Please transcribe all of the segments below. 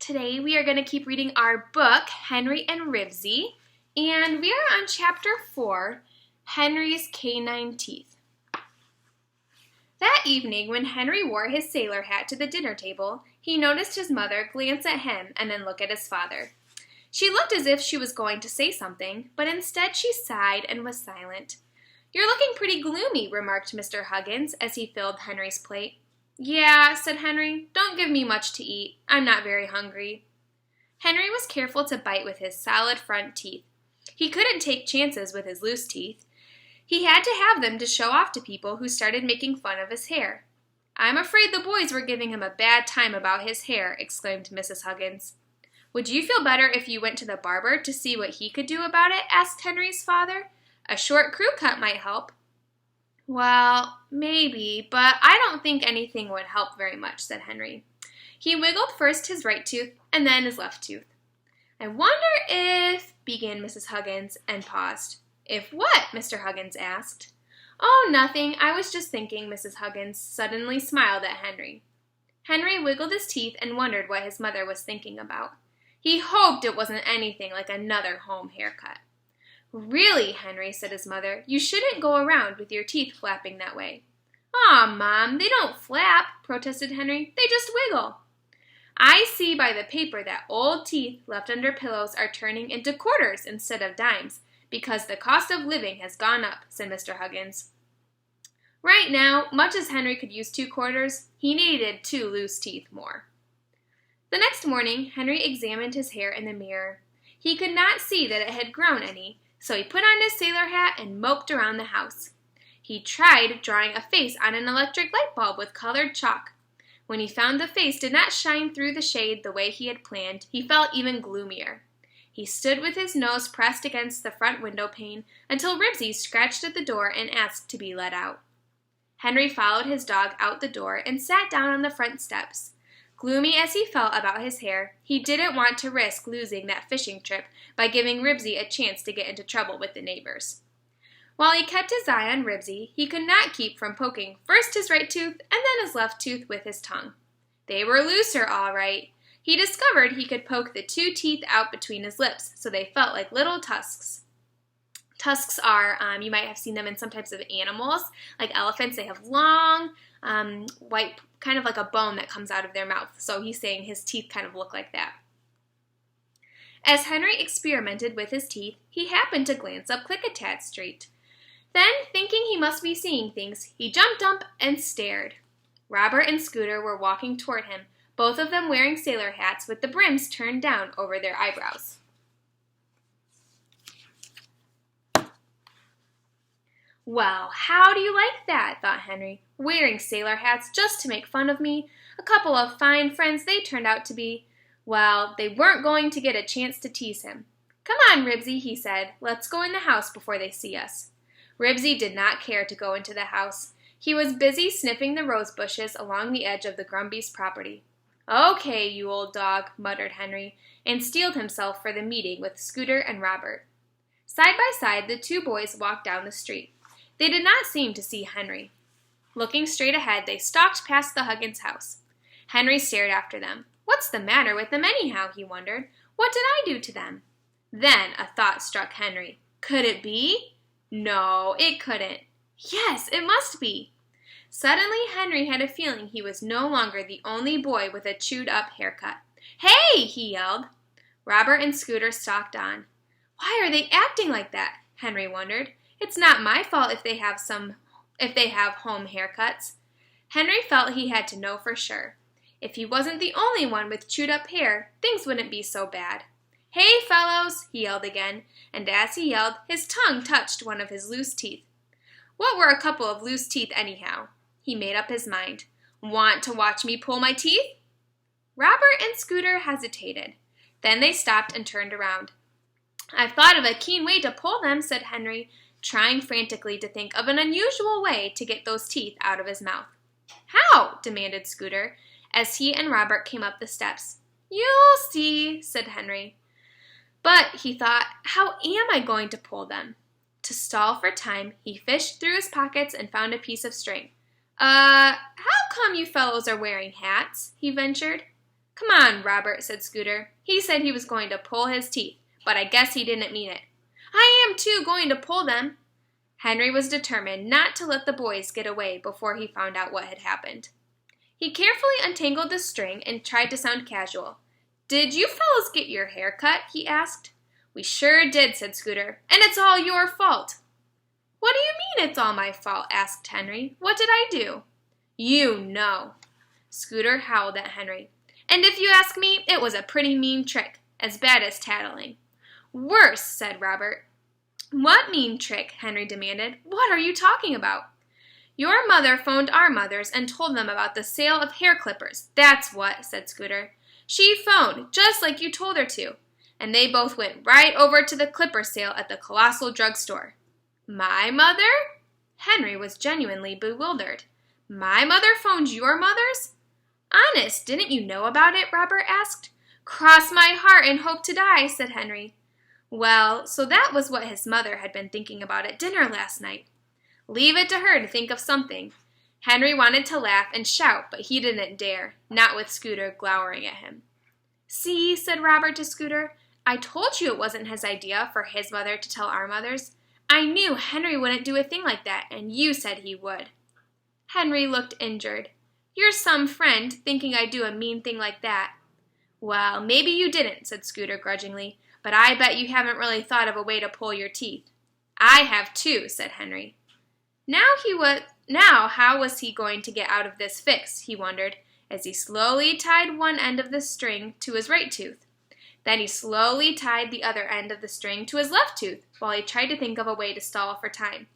Today we are going to keep reading our book, Henry and Ribsy, and we are on Chapter 4, Henry's Canine Teeth. That evening, when Henry wore his sailor hat to the dinner table, he noticed his mother glance at him and then look at his father. She looked as if she was going to say something, but instead she sighed and was silent. "You're looking pretty gloomy," remarked Mr. Huggins as he filled Henry's plate. "Yeah," said Henry. "Don't give me much to eat. I'm not very hungry." Henry was careful to bite with his solid front teeth. He couldn't take chances with his loose teeth. He had to have them to show off to people who started making fun of his hair. "I'm afraid the boys were giving him a bad time about his hair," exclaimed Mrs. Huggins. "Would you feel better if you went to the barber to see what he could do about it?" asked Henry's father. "A short crew cut might help." "Well, maybe, but I don't think anything would help very much," said Henry. He wiggled first his right tooth and then his left tooth. "I wonder if," began Mrs. Huggins, and paused. "If what?" Mr. Huggins asked. "Oh, nothing. I was just thinking." Mrs. Huggins suddenly smiled at Henry. Henry wiggled his teeth and wondered what his mother was thinking about. He hoped it wasn't anything like another home haircut. "Really, Henry," said his mother, "you shouldn't go around with your teeth flapping that way." "Aw, Mom, they don't flap," protested Henry. "They just wiggle." "I see by the paper that old teeth left under pillows are turning into quarters instead of dimes, because the cost of living has gone up," said Mr. Huggins. Right now, much as Henry could use 2 quarters, he needed 2 loose teeth more. The next morning, Henry examined his hair in the mirror. He could not see that it had grown any, so he put on his sailor hat and moped around the house. He tried drawing a face on an electric light bulb with colored chalk. When he found the face did not shine through the shade the way he had planned, he felt even gloomier. He stood with his nose pressed against the front window pane until Ribsy scratched at the door and asked to be let out. Henry followed his dog out the door and sat down on the front steps. Gloomy as he felt about his hair, he didn't want to risk losing that fishing trip by giving Ribsy a chance to get into trouble with the neighbors. While he kept his eye on Ribsy, he could not keep from poking first his right tooth and then his left tooth with his tongue. They were looser, all right. He discovered he could poke the 2 teeth out between his lips, so they felt like little tusks. Tusks are, you might have seen them in some types of animals, like elephants. They have long, white, kind of like a bone that comes out of their mouth. So he's saying his teeth kind of look like that. As Henry experimented with his teeth, he happened to glance up Klickitat Street. Then, thinking he must be seeing things, he jumped up and stared. Robert and Scooter were walking toward him, both of them wearing sailor hats with the brims turned down over their eyebrows. "Well, how do you like that?" thought Henry. "Wearing sailor hats just to make fun of me. A couple of fine friends they turned out to be. Well, they weren't going to get a chance to tease him. Come on, Ribsy," he said. "Let's go in the house before they see us." Ribsy did not care to go into the house. He was busy sniffing the rose bushes along the edge of the Grumbys' property. "Okay, you old dog," muttered Henry, and steeled himself for the meeting with Scooter and Robert. Side by side, the 2 boys walked down the street. They did not seem to see Henry. Looking straight ahead, they stalked past the Huggins house. Henry stared after them. "What's the matter with them anyhow?" he wondered. "What did I do to them?" Then a thought struck Henry. Could it be? No, it couldn't. Yes, it must be. Suddenly, Henry had a feeling he was no longer the only boy with a chewed-up haircut. "Hey!" he yelled. Robert and Scooter stalked on. Why are they acting like that? Henry wondered. It's not my fault if they have home haircuts. Henry felt he had to know for sure. If he wasn't the only one with chewed-up hair, things wouldn't be so bad. "Hey, fellows!" he yelled again, and as he yelled, his tongue touched one of his loose teeth. What were a couple of loose teeth anyhow? He made up his mind. "Want to watch me pull my teeth?" Robert and Scooter hesitated. Then they stopped and turned around. "I've thought of a keen way to pull them," said Henry, trying frantically to think of an unusual way to get those teeth out of his mouth. "How?" demanded Scooter, as he and Robert came up the steps. "You'll see," said Henry. But, he thought, how am I going to pull them? To stall for time, he fished through his pockets and found a piece of string. How come you fellows are wearing hats?" he ventured. "Come on, Robert," said Scooter. "He said he was going to pull his teeth, but I guess he didn't mean it." "I am, too, going to pull them." Henry was determined not to let the boys get away before he found out what had happened. He carefully untangled the string and tried to sound casual. "Did you fellows get your hair cut?" he asked. "We sure did," said Scooter, "and it's all your fault." "What do you mean it's all my fault?" asked Henry. "What did I do?" "You know." Scooter howled at Henry. "And if you ask me, it was a pretty mean trick, as bad as tattling." "Worse," said Robert. "What mean trick?" Henry demanded. "What are you talking about?" "Your mother phoned our mothers and told them about the sale of hair clippers. That's what," said Scooter. "She phoned, just like you told her to. And they both went right over to the clipper sale at the Colossal Drug Store." "My mother?" Henry was genuinely bewildered. "My mother phoned your mothers?" "Honest, didn't you know about it?" Robert asked. "Cross my heart and hope to die," said Henry. Well, so that was what his mother had been thinking about at dinner last night. Leave it to her to think of something. Henry wanted to laugh and shout, but he didn't dare, not with Scooter glowering at him. "See," said Robert to Scooter, "I told you it wasn't his idea for his mother to tell our mothers. I knew Henry wouldn't do a thing like that, and you said he would." Henry looked injured. "You're some friend, thinking I'd do a mean thing like that." "Well, maybe you didn't," said Scooter grudgingly, "but I bet you haven't really thought of a way to pull your teeth." "I have too," said Henry. Now how was he going to get out of this fix, he wondered, as he slowly tied one end of the string to his right tooth. Then he slowly tied the other end of the string to his left tooth, while he tried to think of a way to stall for time.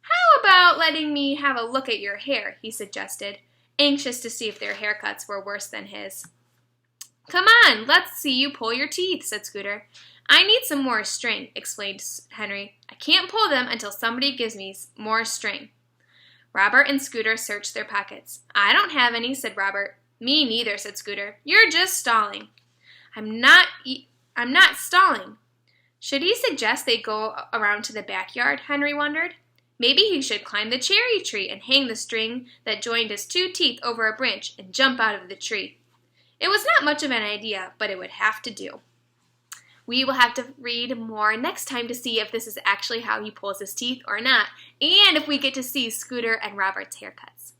"How about letting me have a look at your hair?" he suggested, anxious to see if their haircuts were worse than his. "Come on, let's see you pull your teeth," said Scooter. "I need some more string," explained Henry. "I can't pull them until somebody gives me more string." Robert and Scooter searched their pockets. "I don't have any," said Robert. "Me neither," said Scooter. "You're just stalling." I'm not stalling." Should he suggest they go around to the backyard, Henry wondered. Maybe he should climb the cherry tree and hang the string that joined his two teeth over a branch and jump out of the tree. It was not much of an idea, but it would have to do. We will have to read more next time to see if this is actually how he pulls his teeth or not, and if we get to see Scooter and Robert's haircuts.